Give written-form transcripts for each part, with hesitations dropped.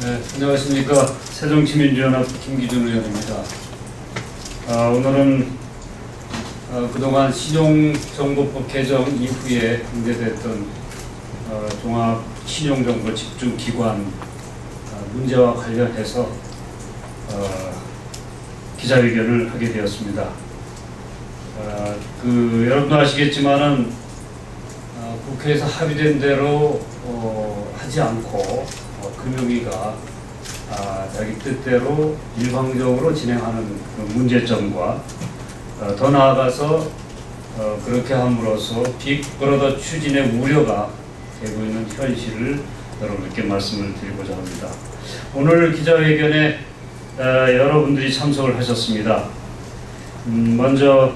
네, 안녕하십니까. 새정치민주연합 김기준 의원입니다. 오늘은 그동안 신용정보법 개정 이후에 문제됐던 종합신용정보 집중기관 문제와 관련해서 기자회견을 하게 되었습니다. 여러분도 아시겠지만은 국회에서 합의된 대로 하지 않고 금융위가 자기 뜻대로 일방적으로 진행하는 그 문제점과 더 나아가서 그렇게 함으로써 빅브라더 추진의 우려가 되고 있는 현실을 여러분께 말씀을 드리고자 합니다. 오늘 기자회견에 여러분들이 참석을 하셨습니다. 먼저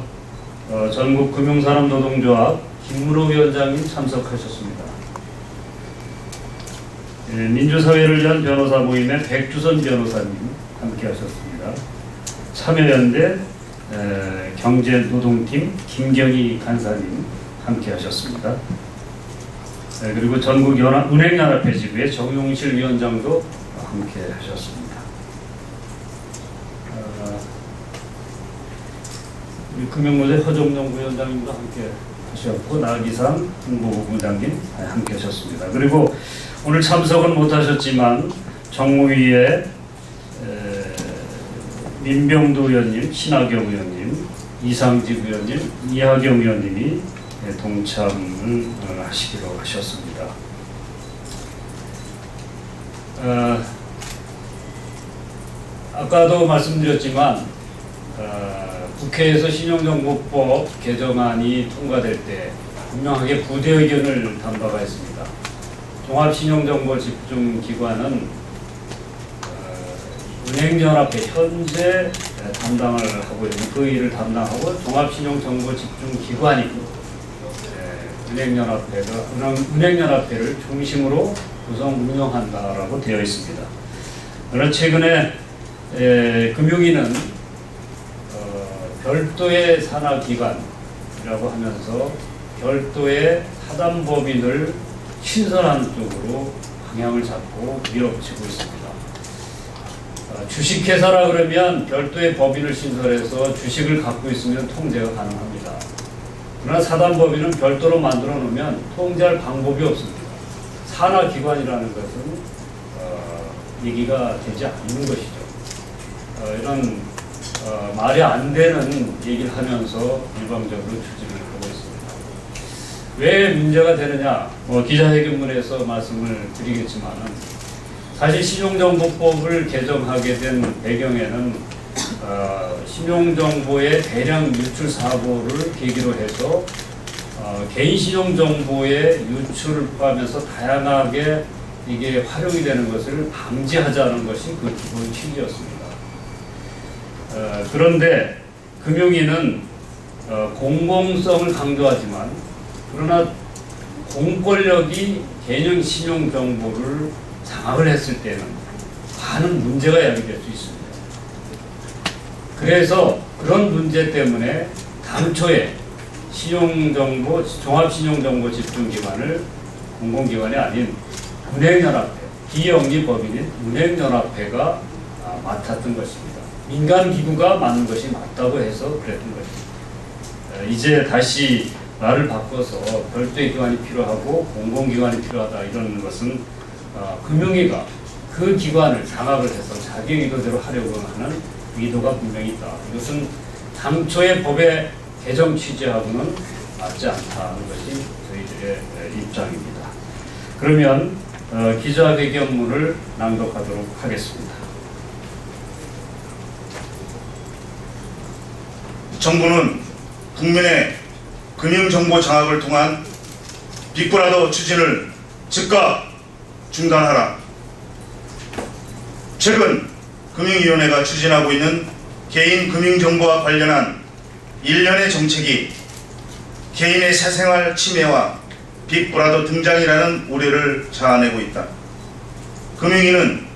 전국금융사람노동조합 김문호 위원장님 참석하셨습니다. 민주사회를 위한 변호사 모임의 백주선 변호사님 함께하셨습니다. 참여연대 경제노동팀 김경희 간사님 함께하셨습니다. 그리고 전국은행연합회 지부의 정용실 위원장도 함께하셨습니다. 금융노조 허정용 부위원장님도 함께 하셨고 나기상 홍보부장님 함께 하셨습니다. 그리고 오늘 참석은 못하셨지만 정무위의 민병도 의원님, 신하경 의원님, 이상직 의원님, 이하경 의원님이 동참을 하시기로 하셨습니다. 아까도 말씀드렸지만 국회에서 신용정보법 개정안이 통과될 때 분명하게 부대 의견을 담바가 있습니다. 종합신용정보집중기관은 은행연합회 현재 담당을 하고 있는 그 일을 담당하고 종합신용정보집중기관이 은행연합회를 중심으로 구성 운영한다라고 되어 있습니다. 그러나 최근에 금융위는 별도의 산하기관이라고 하면서 별도의 사단법인을 신설하는 쪽으로 방향을 잡고 밀어붙이고 있습니다. 주식회사라 그러면 별도의 법인을 신설해서 주식을 갖고 있으면 통제가 가능합니다. 그러나 사단법인은 별도로 만들어 놓으면 통제할 방법이 없습니다. 산하기관이라는 것은 얘기가 되지 않는 것이죠. 이런 말이 안 되는 얘기를 하면서 일방적으로 추진을 하고 있습니다. 왜 문제가 되느냐? 기자회견문에서 말씀을 드리겠지만은 사실 신용정보법을 개정하게 된 배경에는 신용정보의 대량 유출 사고를 계기로 해서 개인 신용정보의 유출을 포함해서 다양하게 이게 활용이 되는 것을 방지하자는 것이 그 기본 취지였습니다. 그런데 금융위는 공공성을 강조하지만 그러나 공권력이 개인 신용 정보를 장악을 했을 때는 많은 문제가 야기될 수 있습니다. 그래서 그런 문제 때문에 당초에 종합신용정보 집중기관을 공공기관이 아닌 은행연합회, 비영리법인인 은행연합회가 맡았던 것입니다. 민간기구가 맡는 것이 맞다고 해서 그랬던 것입니다. 이제 다시 말을 바꿔서 별도의 기관이 필요하고 공공기관이 필요하다 이런 것은 금융위가 그 기관을 장악을 해서 자기 의도대로 하려고 하는 의도가 분명히 있다. 이것은 당초의 법의 개정 취지하고는 맞지 않다는 것이 저희들의 입장입니다. 그러면 기자회견문을 낭독하도록 하겠습니다. 정부는 국민의 금융정보 장악을 통한 빅브라더 추진을 즉각 중단하라. 최근 금융위원회가 추진하고 있는 개인 금융정보와 관련한 일련의 정책이 개인의 사생활 침해와 빅브라더 등장이라는 우려를 자아내고 있다. 금융위는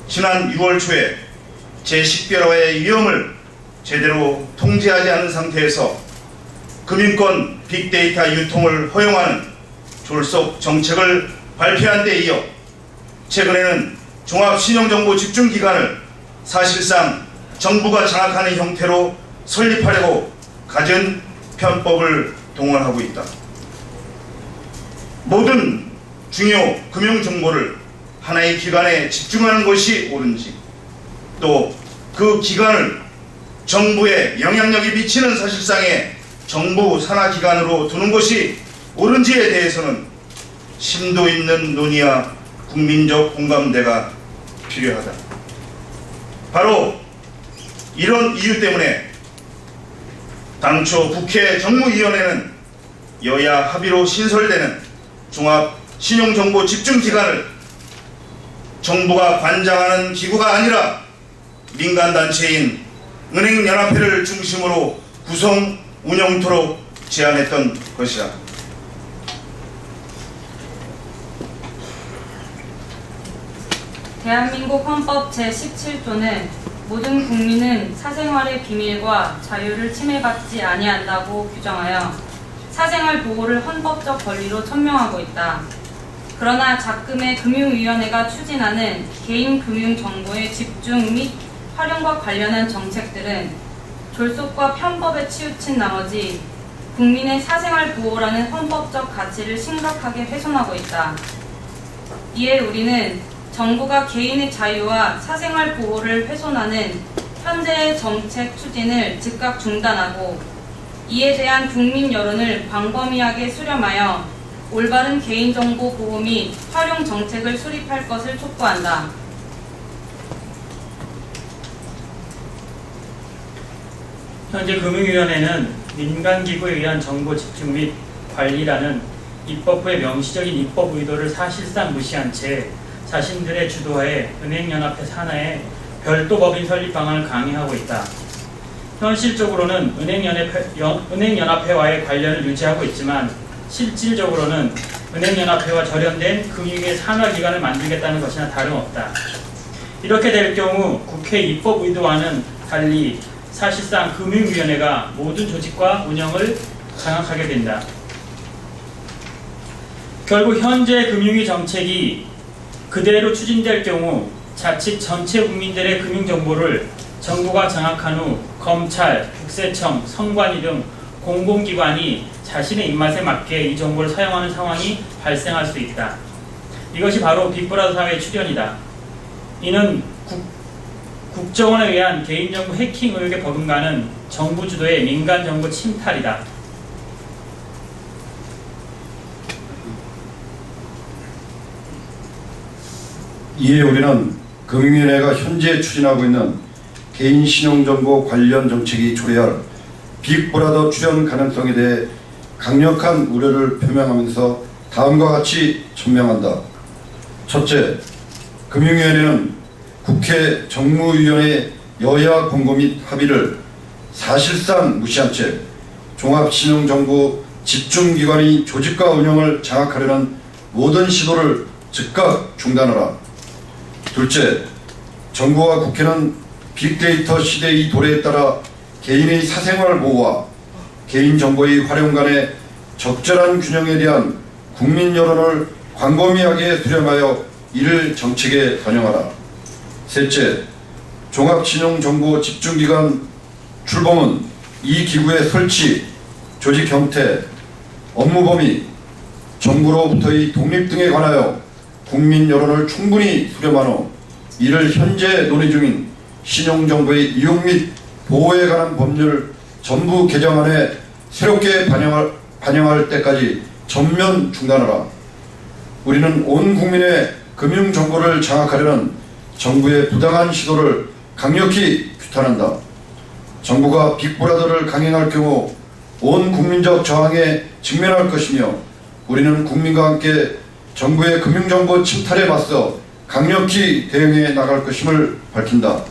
지난 6월 초에 제10별화의 위험을 제대로 통제하지 않은 상태에서 금융권 빅데이터 유통을 허용하는 졸속 정책을 발표한 데 이어 최근에는 종합신용정보집중기관을 사실상 정부가 장악하는 형태로 설립하려고 갖은 편법을 동원하고 있다. 모든 중요 금융정보를 하나의 기관에 집중하는 것이 옳은지, 또 그 기관을 정부의 영향력이 미치는 사실상의 정부 산하기관으로 두는 것이 옳은지에 대해서는 심도 있는 논의와 국민적 공감대가 필요하다. 바로 이런 이유 때문에 당초 국회 정무위원회는 여야 합의로 신설되는 종합신용정보집중기관을 정부가 관장하는 기구가 아니라 민간단체인 은행연합회를 중심으로 구성 운영토록 제안했던 것이다. 대한민국 헌법 제17조는 모든 국민은 사생활의 비밀과 자유를 침해받지 아니한다고 규정하여 사생활 보호를 헌법적 권리로 천명하고 있다. 그러나 작금의 금융위원회가 추진하는 개인 금융 정보의 집중 및 활용과 관련한 정책들은 졸속과 편법에 치우친 나머지 국민의 사생활 보호라는 헌법적 가치를 심각하게 훼손하고 있다. 이에 우리는 정부가 개인의 자유와 사생활 보호를 훼손하는 현재의 정책 추진을 즉각 중단하고 이에 대한 국민 여론을 광범위하게 수렴하여 올바른 개인정보 보호 및 활용 정책을 수립할 것을 촉구한다. 현재 금융위원회는 민간기구에 의한 정보 집중 및 관리라는 입법부의 명시적인 입법 의도를 사실상 무시한 채 자신들의 주도하에 은행연합회 산하에 별도 법인 설립 방안을 강행하고 있다. 현실적으로는 은행연합회와의 관련을 유지하고 있지만 실질적으로는 은행연합회와 절연된 금융의 산하기관을 만들겠다는 것이나 다름없다. 이렇게 될 경우 국회 입법 의도와는 달리 사실상 금융위원회가 모든 조직과 운영을 장악하게 된다. 결국 현재 금융위 정책이 그대로 추진될 경우 자칫 전체 국민들의 금융정보를 정부가 장악한 후 검찰, 국세청, 선관위 등 공공기관이 자신의 입맛에 맞게 이 정보를 사용하는 상황이 발생할 수 있다. 이것이 바로 빅브라더 사회의 출현이다. 이는 국정원에 의한 개인정보 해킹 의혹에 버금가는 정부 주도의 민간정보 침탈이다. 이에 우리는 금융위원회가 현재 추진하고 있는 개인신용정보 관련 정책이 초래할 빅브라더 출현 가능성에 대해 강력한 우려를 표명하면서 다음과 같이 천명한다. 첫째, 금융위원회는 국회 정무위원회 여야 공고 및 합의를 사실상 무시한 채 종합신용정보 집중기관의 조직과 운영을 장악하려는 모든 시도를 즉각 중단하라. 둘째, 정부와 국회는 빅데이터 시대의 도래에 따라 개인의 사생활 보호와 개인정보의 활용 간의 적절한 균형에 대한 국민 여론을 광범위하게 수렴하여 이를 정책에 반영하라. 셋째, 종합신용정보 집중기관 출범은 이 기구의 설치, 조직 형태, 업무 범위, 정부로부터의 독립 등에 관하여 국민 여론을 충분히 수렴한 후 이를 현재 논의 중인 신용정보의 이용 및 보호에 관한 법률 전부 개정안에 새롭게 반영할 때까지 전면 중단하라. 우리는 온 국민의 금융정보를 장악하려는 정부의 부당한 시도를 강력히 규탄한다. 정부가 빅브라더를 강행할 경우 온 국민적 저항에 직면할 것이며 우리는 국민과 함께 정부의 금융정보 침탈에 맞서 강력히 대응해 나갈 것임을 밝힌다.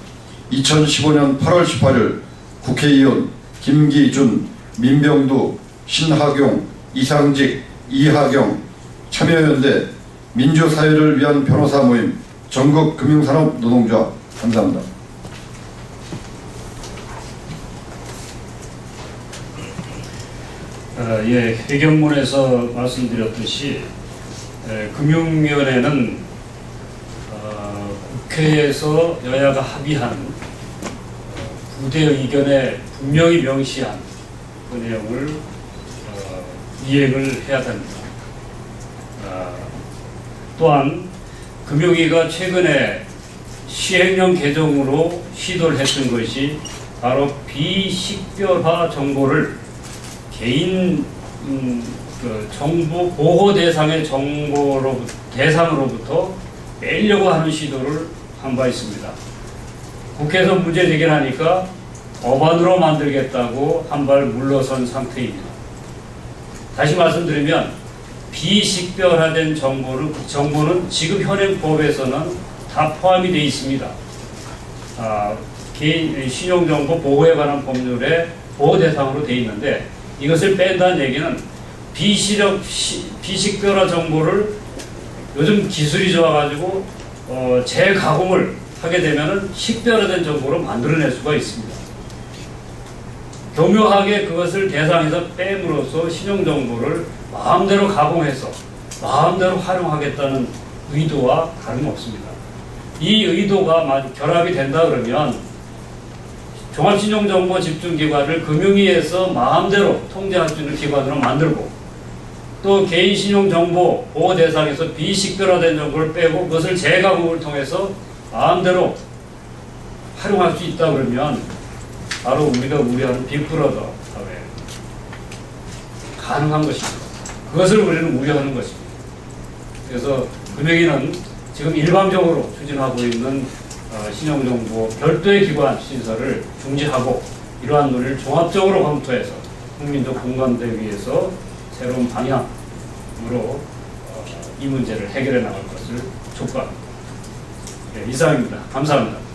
2015년 8월 18일 국회의원 김기준, 민병두, 신하경, 이상직, 이하경, 참여연대, 민주사회를 위한 변호사 모임, 전국금융산업 노동조합. 감사합니다. 회견문에서 말씀드렸듯이 금융위원회는 국회에서 여야가 합의한 부대 의견에 분명히 명시한 그 내용을 이행을 해야 됩니다. 또한 금융위가 최근에 시행령 개정으로 시도를 했던 것이 바로 비식별화 정보를 개인 정보 보호 대상의 대상으로부터 빼려고 하는 시도를 한 바 있습니다. 국회에서 문제 제기를 하니까 법안으로 만들겠다고 한 발 물러선 상태입니다. 다시 말씀드리면 비식별화된 정보는 지금 현행 법에서는 다 포함이 되어 있습니다. 개인 신용정보 보호에 관한 법률의 보호 대상으로 되어 있는데 이것을 뺀다는 얘기는 비식별화 정보를 요즘 기술이 좋아가지고 재가공을 하게 되면은 식별화된 정보로 만들어낼 수가 있습니다. 교묘하게 그것을 대상에서 뺨으로써 신용정보를 마음대로 가공해서 마음대로 활용하겠다는 의도와 다름없습니다. 이 의도가 결합이 된다 그러면 종합신용정보 집중기관을 금융위에서 마음대로 통제할 수 있는 기관으로 만들고 또 개인신용정보 보호 대상에서 비식별화된 정보를 빼고 그것을 재가공을 통해서 마음대로 활용할 수 있다 그러면 바로 우리가 우려하는 빅브라더 사회 가능한 것입니다. 그것을 우리는 우려하는 것입니다. 그래서 금융위는 지금 일방적으로 추진하고 있는 신용정보 별도의 기관 신설을 중지하고 이러한 논의를 종합적으로 검토해서 국민적 공감대에 위해서 새로운 방향으로 이 문제를 해결해 나갈 것을 촉구합니다. 네, 이상입니다. 감사합니다.